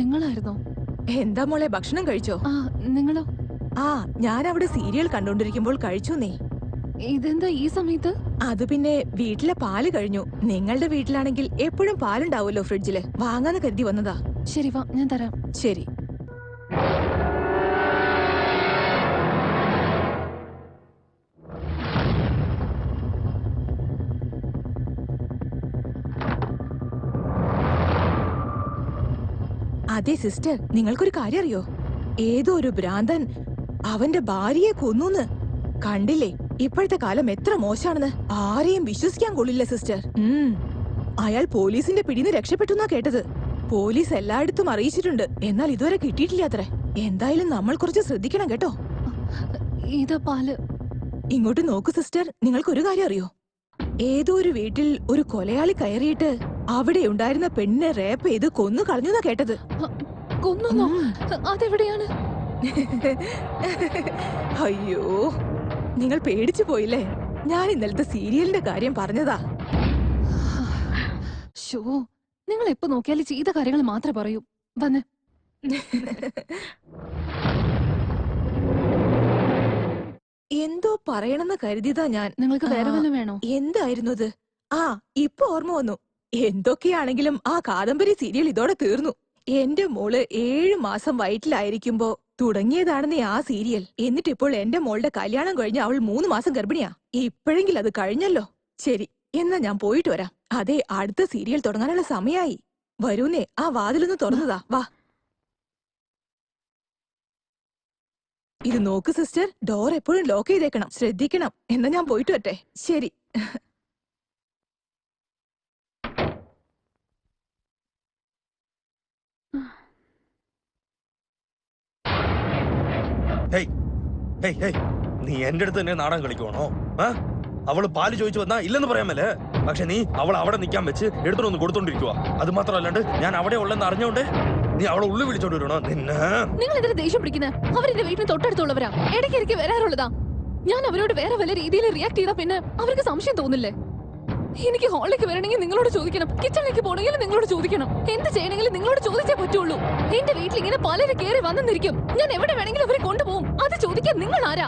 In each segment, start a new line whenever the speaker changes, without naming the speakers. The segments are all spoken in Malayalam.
നിങ്ങളായിരുന്നോ?
എന്താ മോളെ, ഭക്ഷണം കഴിച്ചോ?
നിങ്ങളോ?
ഞാൻ അവിടെ സീരിയൽ കണ്ടോണ്ടിരിക്കുമ്പോൾ കഴിച്ചു നീ.
ഇതെന്താ ഈ സമയത്ത്?
അത് പിന്നെ വീട്ടിലെ പാല് കഴിഞ്ഞു. നിങ്ങളുടെ വീട്ടിലാണെങ്കിൽ എപ്പോഴും പാലുണ്ടാവുമല്ലോ ഫ്രിഡ്ജില്, വാങ്ങാന്ന് കരുതി വന്നതാ.
ശരി വാ, ഞാൻ തരാം.
ശരി. അതെ സിസ്റ്റർ, നിങ്ങൾക്കൊരു കാര്യം അറിയോ? ഏതോ ഒരു ഭ്രാന്തൻ അവന്റെ ഭാര്യയെ കൊന്നൂന്ന്. കണ്ടില്ലേ ഇപ്പോഴത്തെ കാലം എത്ര മോശാണെന്ന്? ആരെയും വിശ്വസിക്കാൻ കൊള്ളില്ല സിസ്റ്റർ. അയാൾ പോലീസിന്റെ പിടിന്ന് രക്ഷപ്പെട്ടു കേട്ടത്. പോലീസ് എല്ലായിടത്തും അറിയിച്ചിട്ടുണ്ട്, എന്നാൽ ഇതുവരെ കിട്ടിയിട്ടില്ല അത്രേ. എന്തായാലും നമ്മൾ കുറച്ച് ശ്രദ്ധിക്കണം കേട്ടോ.
ഇതാ പാല്.
ഇങ്ങോട്ട് നോക്കൂ സിസ്റ്റർ, നിങ്ങൾക്കൊരു കാര്യം അറിയോ? ഏതോ ഒരു വീട്ടിൽ ഒരു കൊലയാളി കയറിയിട്ട് അവിടെ ഉണ്ടായിരുന്ന പെണ്ണിനെ റേപ്പ് ചെയ്ത് കൊന്നു കളഞ്ഞുന്നാ കേട്ടത്.
കൊന്നോ? അതെവിടെയാണ്?
അയ്യോ, നിങ്ങൾ പേടിച്ചു പോയില്ലേ? ഞാൻ ഇന്നലത്തെ സീരിയലിന്റെ കാര്യം പറഞ്ഞതാ.
ഷോ, നിങ്ങൾ എപ്പോ നോക്കിയാലും ചെയ്ത കാര്യങ്ങൾ മാത്രമേ പറയൂ. വന്ന്
എന്തോ പറയണമെന്ന് കരുതിയതാ ഞാൻ.
നിങ്ങൾക്ക് വേറെ വല്ലതും വേണോ?
എന്തായിരുന്നു അത്? ഇപ്പൊ ഓർമ്മ വന്നു. എന്തൊക്കെയാണെങ്കിലും ആ കാദംബരി സീരിയൽ ഇതോടെ തീർന്നു. എന്റെ മോള് 7 മാസം വയറ്റിലായിരിക്കുമ്പോ തുടങ്ങിയതാണെന്നേ ആ സീരിയൽ. എന്നിട്ടിപ്പോൾ എന്റെ മോളുടെ കല്യാണം കഴിഞ്ഞ് അവൾ 3 മാസം ഗർഭിണിയാ. ഇപ്പോഴെങ്കിലും അത് കഴിഞ്ഞല്ലോ. ശരി, എന്നാ ഞാൻ പോയിട്ട് വരാം. അതെ, അടുത്ത സീരിയൽ തുടങ്ങാനുള്ള സമയായി. വരൂന്നേ, ആ വാതിലൊന്ന് തുറന്നതാ. വാ. ഇത് നോക്ക് സിസ്റ്റർ, ഡോർ എപ്പോഴും ലോക്ക് ചെയ്തേക്കണം, ശ്രദ്ധിക്കണം. എന്നാ ഞാൻ പോയിട്ട് വരട്ടെ. ശരി.
നീ എന്റെ അടുത്ത് തന്നെ നാടകം കളിക്കുവാണോ? അവള് പാല് ചോദിച്ചു വന്നാ ഇല്ലെന്ന് പറയാമല്ലേ? പക്ഷെ നീ അവൾ അവിടെ നിൽക്കാൻ വെച്ച് എടുത്തോണ്ട് കൊടുത്തോണ്ടിരിക്കുക. അത് മാത്രമല്ലാണ്ട് ഞാൻ അവിടെ ഉള്ളെന്ന് അറിഞ്ഞോണ്ട് നീ അവളെ ഉള്ളു വിളിച്ചോണ്ട് വരണോ?
നിങ്ങൾ എന്തിനാ ദേഷ്യം പിടിക്കുന്നത്? അവരെന്റെ വീട്ടിന് തൊട്ടടുത്തുള്ളവരാ, ഇടയ്ക്കിടയ്ക്ക് വരാറുള്ളതാ. ഞാൻ അവരോട് വേറെ വല്ല രീതിയിൽ റിയാക്ട് ചെയ്താ പിന്നെ അവർക്ക് സംശയം തോന്നില്ലേ? എനിക്ക് ഹാളിലേക്ക് വരണമെങ്കിൽ നിങ്ങളോട് ചോദിക്കണം, കിച്ചണിലേക്ക് പോകണമെങ്കിൽ നിങ്ങളോട് ചോദിക്കണം, എന്ത് ചെയ്യണമെങ്കിലും നിങ്ങളോട് ചോദിച്ചേ പറ്റുള്ളൂ. എന്റെ വീട്ടിൽ ഇങ്ങനെ പലരും കയറി വന്നിരിക്കും, ഞാൻ എവിടെ വേണമെങ്കിലും അവരെ കൊണ്ടുപോകും. അത് ചോദിക്കാൻ നിങ്ങൾ ആരാ?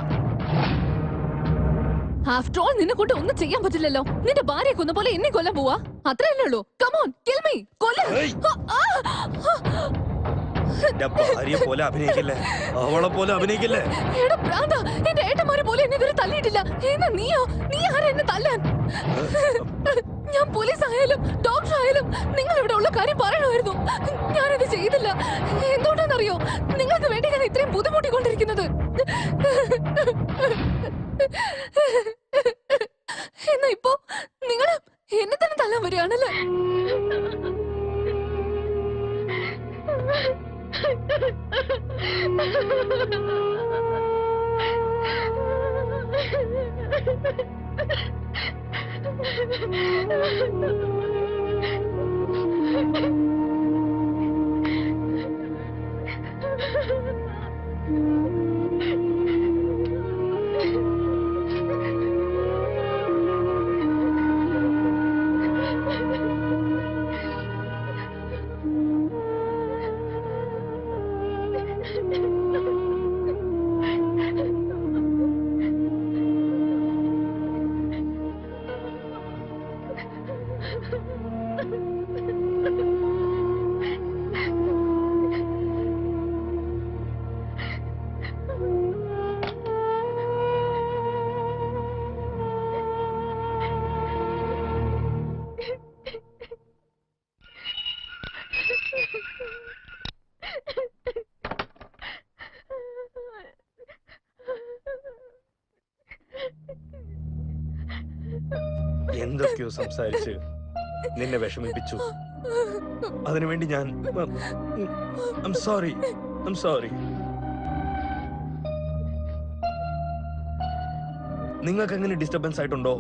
ആഫ്റ്റർ ഓൾ നിന്നെ കൊണ്ട് ഒന്നും ചെയ്യാൻ പറ്റില്ലല്ലോ. നിന്റെ ഭാര്യയെ കൊന്ന പോലെ എന്നെ കൊല്ലാൻ പോവാ, അത്രയല്ലേ ഉള്ളൂ. കമോൺ, കിൽ മീ, കൊല്ല.
ഭാര്യയെ പോലെ അഭിനയിക്കില്ലേ, അവളെ പോലെ അഭിനയിക്കില്ലേ?
എടാ പ്രാന്താ, എന്റെ ഏട്ടന്മാരെ പോലെ എന്നെ ഇതുവരെ തല്ലിയിട്ടില്ല. എന്നാ നീയോ? നീ ആരാ എന്നെ തല്ലാൻ? ഞാൻ പോലീസ് ആയാലും ഡോക്ടർ ആയാലും നിങ്ങൾ ഇവിടെ ഉള്ള കാര്യം പറയണമായിരുന്നു. ഞാനത് ചെയ്തില്ല. എന്തുകൊണ്ടാണെന്നറിയോ? നിങ്ങൾക്ക് വേണ്ടി ഞാൻ ഇത്രയും ബുദ്ധിമുട്ടിക്കൊണ്ടിരിക്കുന്നത്. എന്നാ ഇപ്പോ നിങ്ങൾ എന്നെ തന്നെ തല്ലാൻ വരികയാണല്ലേ?
എന്തൊക്കെയോ സംസാരിച്ച് നിന്നെ വിഷമിപ്പിച്ചു. അതിനുവേണ്ടി ഞാൻ സോറി. നിങ്ങൾക്ക് എങ്ങനെ ഡിസ്റ്റർബൻസ് ആയിട്ടുണ്ടോ?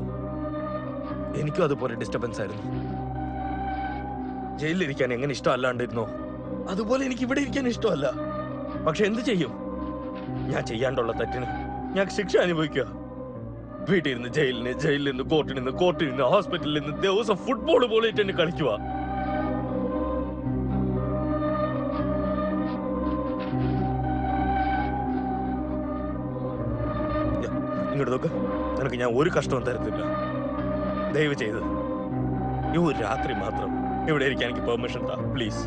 എനിക്കും അതുപോലെ ഡിസ്റ്റർബൻസ് ആയിരുന്നു. ജയിലിലിരിക്കാൻ എങ്ങനെ ഇഷ്ടമല്ലാണ്ടിരുന്നോ അതുപോലെ എനിക്ക് ഇവിടെ ഇരിക്കാൻ ഇഷ്ടമല്ല. പക്ഷെ എന്ത് ചെയ്യും? ഞാൻ ചെയ്യാണ്ടുള്ള തെറ്റിന് ഞാൻ ശിക്ഷ അനുഭവിക്കുക. വീട്ടിൽ നിന്ന് ജയിലിന്, ജയിലിൽ നിന്ന് കോർട്ടിൽ നിന്ന്, കോർട്ടിൽ നിന്ന് ഹോസ്പിറ്റലിൽ നിന്ന് ദിവസം ഫുട്ബോൾ പോലെ എന്നെ കളിക്കുക. ഇങ്ങോട്ട് നോക്ക്. നിനക്ക് ഞാൻ ഒരു കഷ്ടവും തരത്തില്ല. ദയവ് ചെയ്ത് ഈ ഒരു രാത്രി മാത്രം ഇവിടെ ഇരിക്കാൻ എനിക്ക് പെർമിഷൻ താ പ്ലീസ്.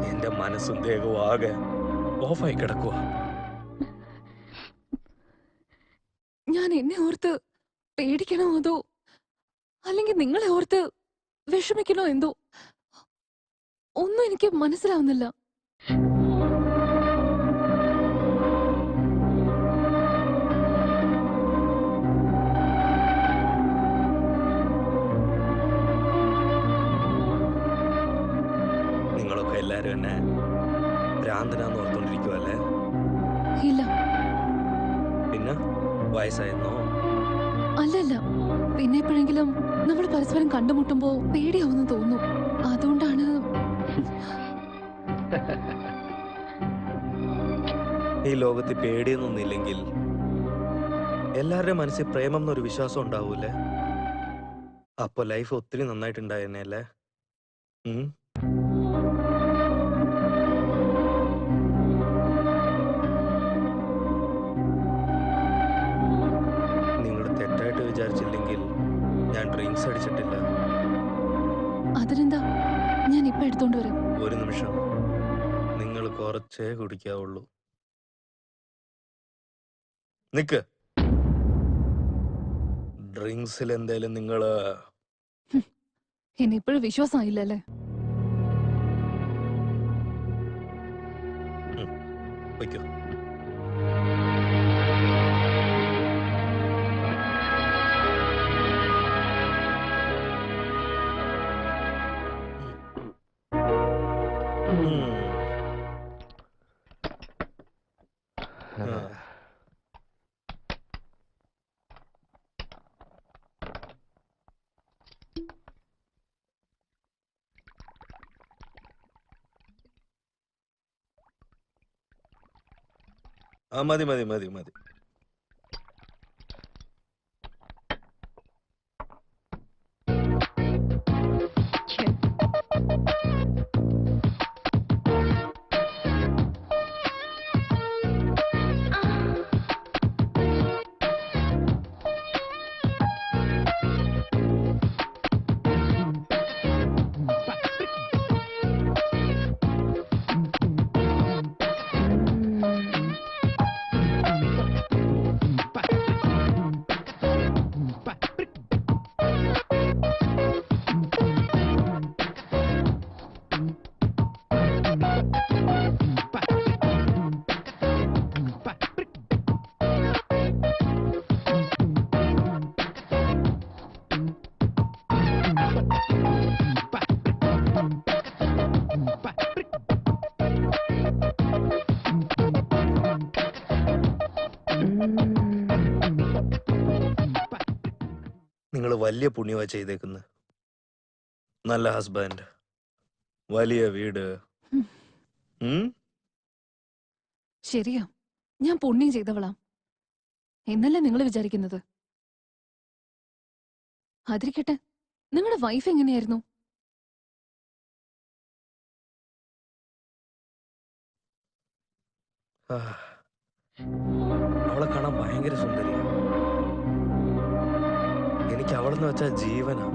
എന്റെ മനസ്സും ദേഹവും ആകെ ഓഫായി കിടക്കുക.
ഞാൻ എന്നെ ഓർത്ത് പേടിക്കണോ അതോ അല്ലെങ്കിൽ നിങ്ങളെ ഓർത്ത് വിഷമിക്കണോ എന്തോ ഒന്നും എനിക്ക് മനസ്സിലാവുന്നില്ല.
നിങ്ങളൊക്കെ എല്ലാരും എന്നെ ഭ്രാന്തനാന്ന് ഓർത്തോണ്ടിരിക്കുവല്ലേ?
ഇല്ല,
പിന്നെ വയസ്സായിരുന്നോ?
അല്ലല്ല. പിന്നെ എപ്പോഴെങ്കിലും നമ്മൾ പരസ്പരം കണ്ടുമുട്ടുമ്പോ പേടിയാവുന്നു തോന്നുന്നു. അതുകൊണ്ടാണ്.
ഈ ലോകത്ത് പേടിയൊന്നുമില്ലെങ്കിൽ എല്ലാവരുടെയും മനസ്സിൽ പ്രേമം എന്നൊരു വിശ്വാസം ഉണ്ടാവൂലേ? അപ്പൊ ലൈഫ് ഒത്തിരി നന്നായിട്ടുണ്ടായിരുന്നേ അല്ലേ? ഉം? നിങ്ങൾ തെറ്റായിട്ട് വിചാരിച്ചില്ലെങ്കിൽ ഞാൻ ഡ്രിങ്ക്സ് അടിച്ചിട്ടില്ല.
അതിനെന്താ, ഞാൻ ഇപ്പൊ എടുത്തോണ്ട് വരാം.
ഒരു നിമിഷം. നിങ്ങൾ കുറച്ചേ കുടിക്കാവുള്ളൂ. നിക്ക്. ഡ്രിങ്ക്സിൽ എന്തേലും നിങ്ങള്
എന്നെ ഇപ്പോഴും വിശ്വാസമായില്ലല്ലേ?
വയ്ക്കോ. ആ മതി മതി മതി മതി. നിങ്ങൾ വലിയ പുണ്യവാ ചെയ്തേക്കുന്നത്. നല്ല ഹസ്ബൻഡ്, വലിയ വീട്.
ശരിയാ, ഞാൻ പുണ്യം ചെയ്തവളാം എന്നല്ലേ നിങ്ങൾ വിചാരിക്കുന്നത്? അതിരിക്കട്ടെ, നിങ്ങളുടെ വൈഫ് എങ്ങനെയായിരുന്നു?
അവളെ കാണാൻ ഭയങ്കര സുന്ദരിയാ. എനിക്ക് അവളെന്ന് വെച്ചാ ജീവനാ.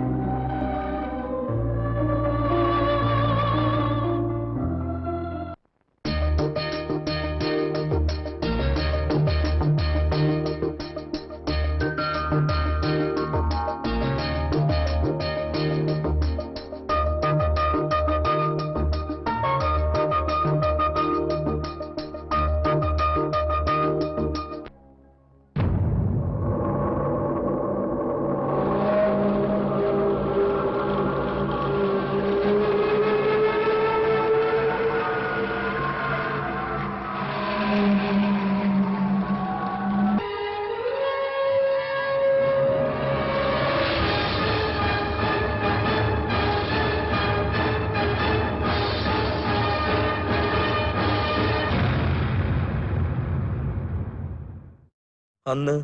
അന്ന്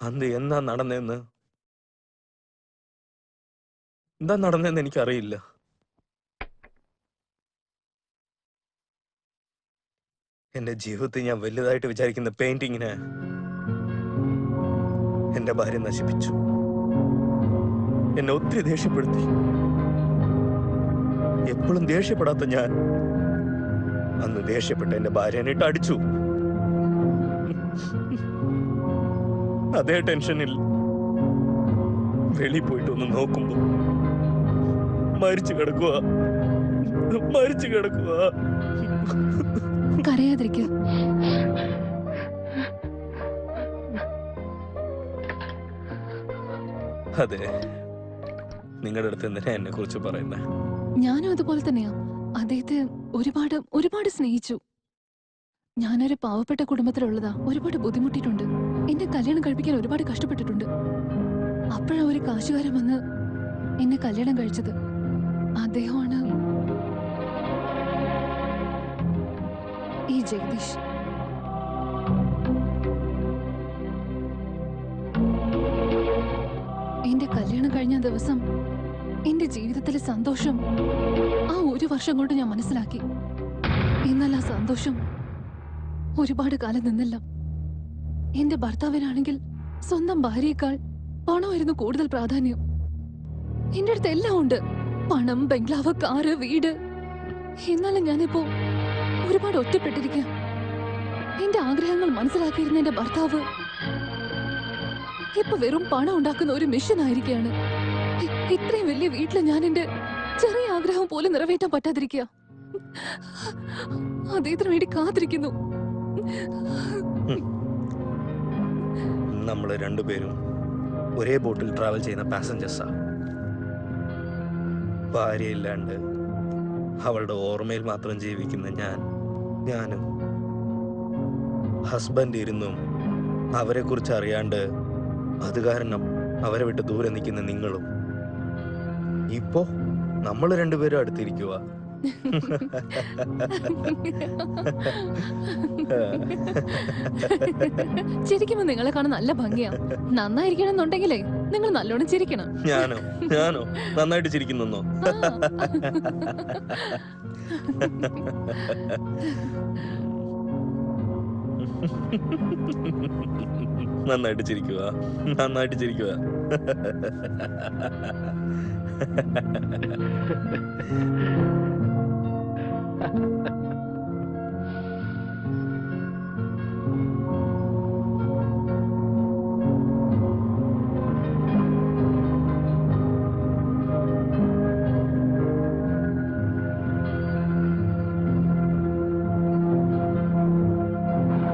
അന്ന് എന്താ നടന്നെന്ന് എനിക്കറിയില്ല. എന്റെ ജീവിതത്തിൽ ഞാൻ വലുതായിട്ട് വിചാരിക്കുന്ന പെയിന്റിങ്ങിന് എന്റെ ഭാര്യ നശിപ്പിച്ചു. എന്നെ ഒത്തിരി ദേഷ്യപ്പെടുത്തി. എപ്പോഴും ദേഷ്യപ്പെടാത്ത ഞാൻ അന്ന് ദേഷ്യപ്പെട്ട എന്റെ ഭാര്യനെ ഇട്ട് അടിച്ചു. അതേ ടെൻഷനിൽ വെളി പോയിട്ട് ഒന്ന് നോക്കുമ്പോ മരിച്ചു കിടക്കുക.
കരയാതിരിക്ക.
അതെ, നിങ്ങളുടെ അടുത്ത് എന്തിനാ എന്നെ കുറിച്ച് പറയുന്നത്?
ഞാനും അതുപോലെ തന്നെയാ. അദ്ദേഹത്തെ ഒരുപാട് ഒരുപാട് സ്നേഹിച്ചു. ഞാനൊരു പാവപ്പെട്ട കുടുംബത്തിലുള്ളതാ. ഒരുപാട് ബുദ്ധിമുട്ടിയിട്ടുണ്ട്. എന്നെ കല്യാണം കഴിപ്പിക്കാൻ ഒരുപാട് കഷ്ടപ്പെട്ടിട്ടുണ്ട്. അപ്പോഴാ ഒരു കാശുകാരൻ വന്ന് എന്നെ കല്യാണം കഴിച്ചത്. അദ്ദേഹമാണ് ഈ ജഗദീഷ്. എന്റെ കല്യാണം കഴിഞ്ഞ ദിവസം എന്റെ ജീവിതത്തിലെ സന്തോഷം ആ ഒരു വർഷം കൊണ്ട് ഞാൻ മനസ്സിലാക്കി. എന്നാൽ ആ സന്തോഷം ഒരുപാട് കാലം നിന്നില്ല. എന്റെ ഭർത്താവിനാണെങ്കിൽ സ്വന്തം ഭാര്യയേക്കാൾ പണമായിരുന്നു കൂടുതൽ പ്രാധാന്യം. എന്റെ അടുത്ത് എല്ലാം ഉണ്ട്: പണം, ബംഗ്ലാവ്, കാറ്, വീട്. എന്നാലും ഞാനിപ്പോ ഒരുപാട് ഒറ്റപ്പെട്ടിരിക്കുക. എന്റെ ആഗ്രഹങ്ങൾ മനസ്സിലാക്കിയിരുന്ന എന്റെ ഭർത്താവ് ഇപ്പൊ വെറും പണം ഉണ്ടാക്കുന്ന ഒരു മിഷൻ ആയിരിക്കുകയാണ്. ഇത്രയും വലിയ വീട്ടില് ഞാൻ എന്റെ ചെറിയ ആഗ്രഹം പോലും നിറവേറ്റാൻ പറ്റാതിരിക്കുക. അദ്ദേഹത്തിന് വേണ്ടി കാത്തിരിക്കുന്നു.
നമ്മള് രണ്ടുപേരും ഒരേ ബോട്ടിൽ ട്രാവൽ ചെയ്യുന്ന പാസഞ്ചേഴ്സാ. ഭാര്യയില്ലാണ്ട് അവളുടെ ഓർമ്മയിൽ മാത്രം ജീവിക്കുന്ന ഞാനും ഹസ്ബൻഡ് ഇരുന്നും അവരെ കുറിച്ച് അറിയാണ്ട് അത് കാരണം അവരെ വിട്ട് ദൂരെ നിൽക്കുന്ന നിങ്ങളും. ഇപ്പോ നമ്മൾ രണ്ടുപേരും അടുത്തിരിക്കുക.
ചിരിക്കുമ്പോ നിങ്ങളെ കാണാൻ നല്ല ഭംഗിയാ. നന്നായിരിക്കണം എന്നുണ്ടെങ്കിലേ നിങ്ങൾ നല്ലോണം ചിരിക്കണം.
ഞാനോ നന്നായിട്ട് ചിരിക്കുന്നോ? നന്നായിട്ട് ചിരിക്കുക.